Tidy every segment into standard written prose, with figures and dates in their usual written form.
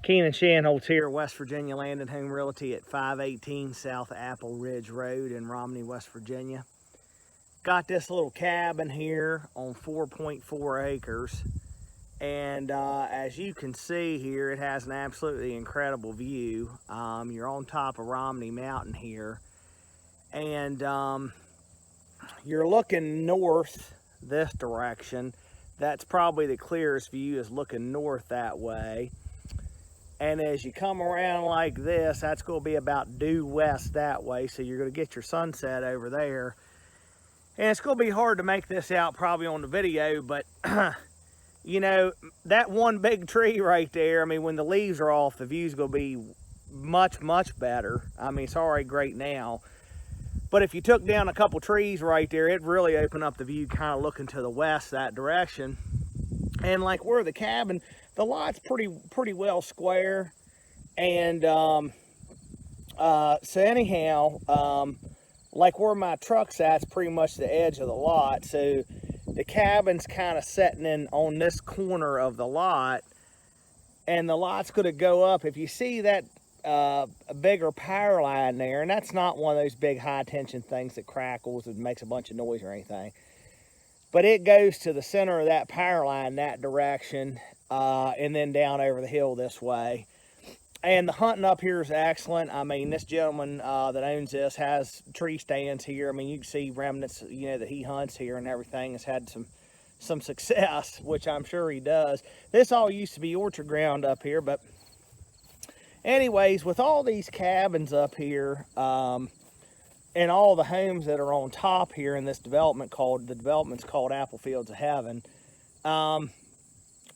Keenan Shanholtz here, West Virginia Land and Home Realty at 518 South Apple Ridge Road in Romney, West Virginia. Got this little cabin here on 4.4 acres. And as you can see here, it has an absolutely incredible view. You're on top of Romney Mountain here. And you're looking north this direction. That's probably the clearest view, is looking north that way. And as you come around like this, that's going to be about due west that way. So you're going to get your sunset over there. And it's going to be hard to make this out probably on the video, but you know, that one big tree right there, I mean, when the leaves are off, the view's going to be much, much better. I mean, it's already great now. But if you took down a couple trees right there, it'd really open up the view kind of looking to the west that direction. And like where the cabin, the lot's pretty well square. And so anyhow, like where my truck's at's pretty much the edge of the lot. So the cabin's kind of setting in on this corner of the lot. And the lot's going to go up. If you see that a bigger power line there, and that's not one of those big high tension things that crackles and makes a bunch of noise or anything, but it goes to the center of that power line that direction, and then down over the hill this way. And the hunting up here is excellent. I mean, this gentleman that owns this has tree stands here. I mean, you can see remnants, you know, that he hunts here and everything. Has had some success, which I'm sure he does. This all used to be orchard ground up here, but anyways, with all these cabins up here, and all the homes that are on top here in this development the development's called Apple Fields of Heaven,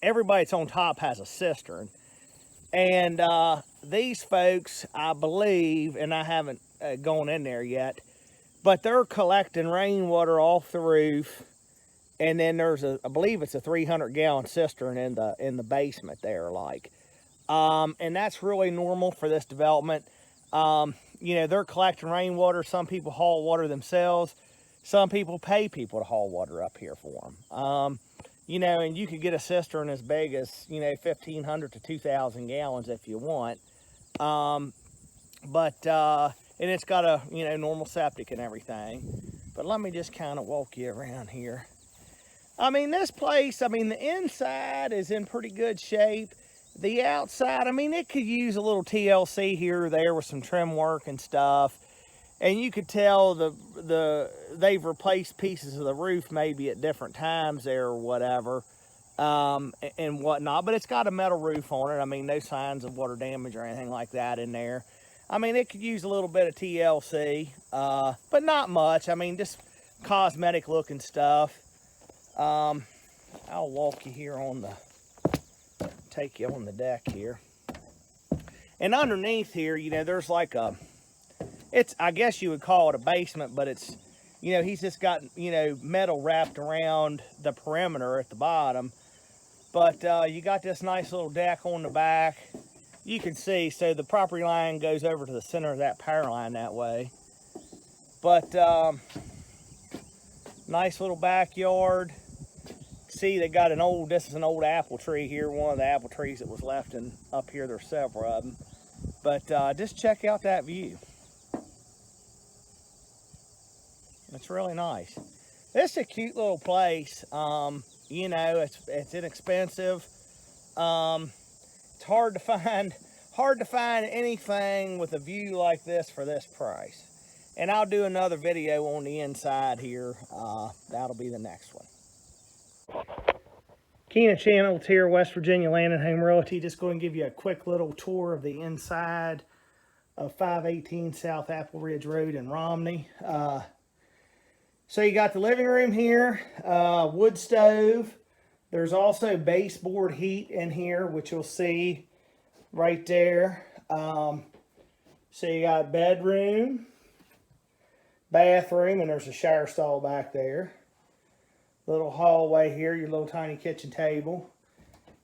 everybody that's on top has a cistern. And these folks, I believe, and I haven't gone in there yet, but they're collecting rainwater off the roof. And then there's I believe it's a 300-gallon cistern in the basement there, like. And that's really normal for this development. You know, they're collecting rainwater. Some people haul water themselves. Some people pay people to haul water up here for them. You know, and you could get a cistern as big as, you know, 1,500 to 2,000 gallons if you want. And it's got a, you know, normal septic and everything. But let me just kind of walk you around here. I mean, this place, I mean, the inside is in pretty good shape. The outside, I mean, it could use a little TLC here or there with some trim work and stuff. And you could tell they've replaced pieces of the roof maybe at different times there or whatever, and whatnot. But it's got a metal roof on it. I mean, no signs of water damage or anything like that in there. I mean, it could use a little bit of TLC, but not much. I mean, just cosmetic looking stuff. I'll walk you here take you on the deck here. And underneath here, you know, there's like I guess you would call it a basement, but it's, you know, he's just got, you know, metal wrapped around the perimeter at the bottom. But you got this nice little deck on the back. You can see, so the property line goes over to the center of that power line that way. But nice little backyard. See, they got this is an old apple tree here, one of the apple trees that was left up here. There's several of them. But just check out that view. It's really nice. This is a cute little place. You know, it's inexpensive. It's hard to find anything with a view like this for this price. And I'll do another video on the inside here. That'll be the next one. Keenan Shanholtz here, West Virginia Land and Home Realty. Just going to give you a quick little tour of the inside of 518 South Apple Ridge Road in Romney. So you got the living room here, wood stove. There's also baseboard heat in here, which you'll see right there. So you got bedroom, bathroom, and there's a shower stall back there. Little hallway here, your little tiny kitchen table.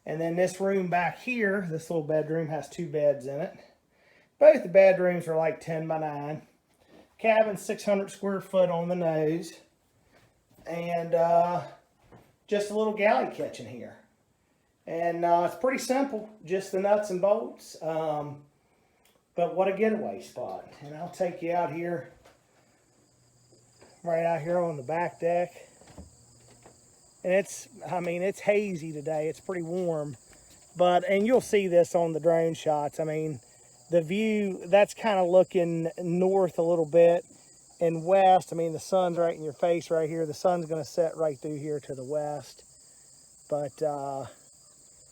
And then this room back here, this little bedroom has 2 beds in it. Both the bedrooms are like 10 by 9. Cabin 600 square foot on the nose. And just a little galley kitchen here. And it's pretty simple, just the nuts and bolts. But what a getaway spot. And I'll take you out here, right out here on the back deck. And it's, I mean, it's hazy today. It's pretty warm. But, and you'll see this on the drone shots. I mean, the view, that's kind of looking north a little bit and west. I mean, the sun's right in your face right here. The sun's going to set right through here to the west. But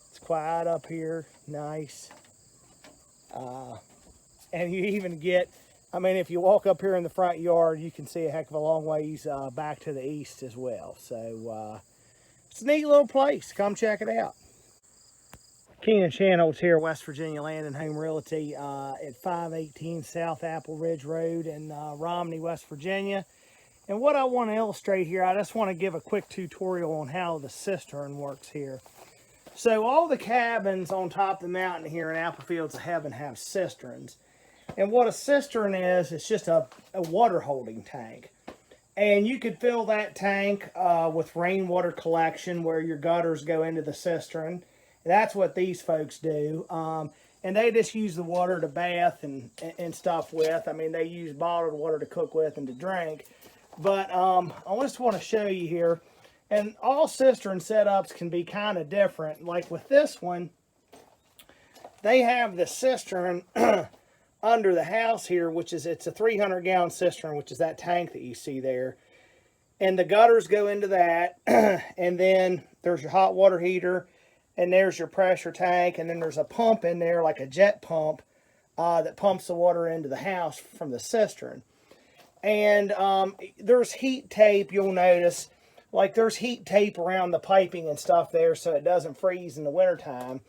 it's quiet up here, nice. And you even get, I mean, if you walk up here in the front yard, you can see a heck of a long ways back to the east as well. So it's a neat little place. Come check it out. King and Chandler's here, West Virginia Land and Home Realty at 518 South Apple Ridge Road in Romney, West Virginia. And what I want to illustrate here, I just want to give a quick tutorial on how the cistern works here. So all the cabins on top of the mountain here in Apple Fields of Heaven have cisterns. And what a cistern is, it's just a water holding tank. And you could fill that tank with rainwater collection where your gutters go into the cistern. That's what these folks do. And they just use the water to bath and stuff with. I mean, they use bottled water to cook with and to drink. But I just want to show you here. And all cistern setups can be kind of different. Like with this one, they have the cistern under the house here, which is, it's a 300-gallon cistern, which is that tank that you see there. And the gutters go into that. And then there's your hot water heater. And there's your pressure tank, and then there's a pump in there, like a jet pump, that pumps the water into the house from the cistern. And there's heat tape, you'll notice. Like, there's heat tape around the piping and stuff there so it doesn't freeze in the wintertime.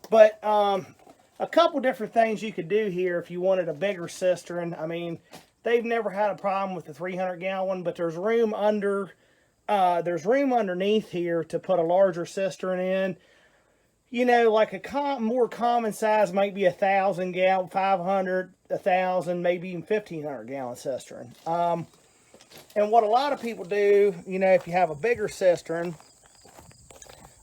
But a couple different things you could do here if you wanted a bigger cistern. I mean, they've never had a problem with the 300-gallon, but there's room under, there's room underneath here to put a larger cistern in. You know, like a more common size might be 1,000-gallon, 500, 1,000, maybe even 1,500-gallon cistern. And what a lot of people do, you know, if you have a bigger cistern,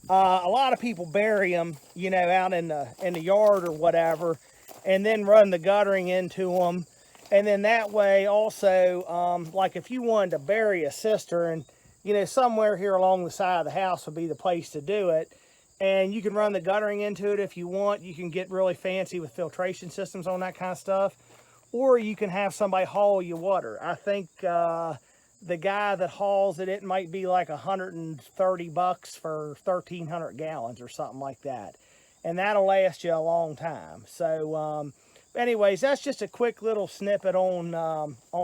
a lot of people bury them, you know, out in the yard or whatever, and then run the guttering into them. And then that way also, like if you wanted to bury a cistern, you know, somewhere here along the side of the house would be the place to do it. And you can run the guttering into it if you want. You can get really fancy with filtration systems on that kind of stuff. Or you can have somebody haul you water. I think the guy that hauls it, it might be like $130 for 1,300 gallons or something like that. And that'll last you a long time. So anyways, that's just a quick little snippet on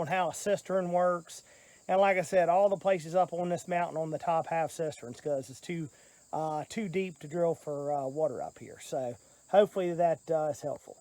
how a cistern works. And like I said, all the places up on this mountain on the top have cisterns because it's too deep to drill for water up here. So hopefully that is helpful.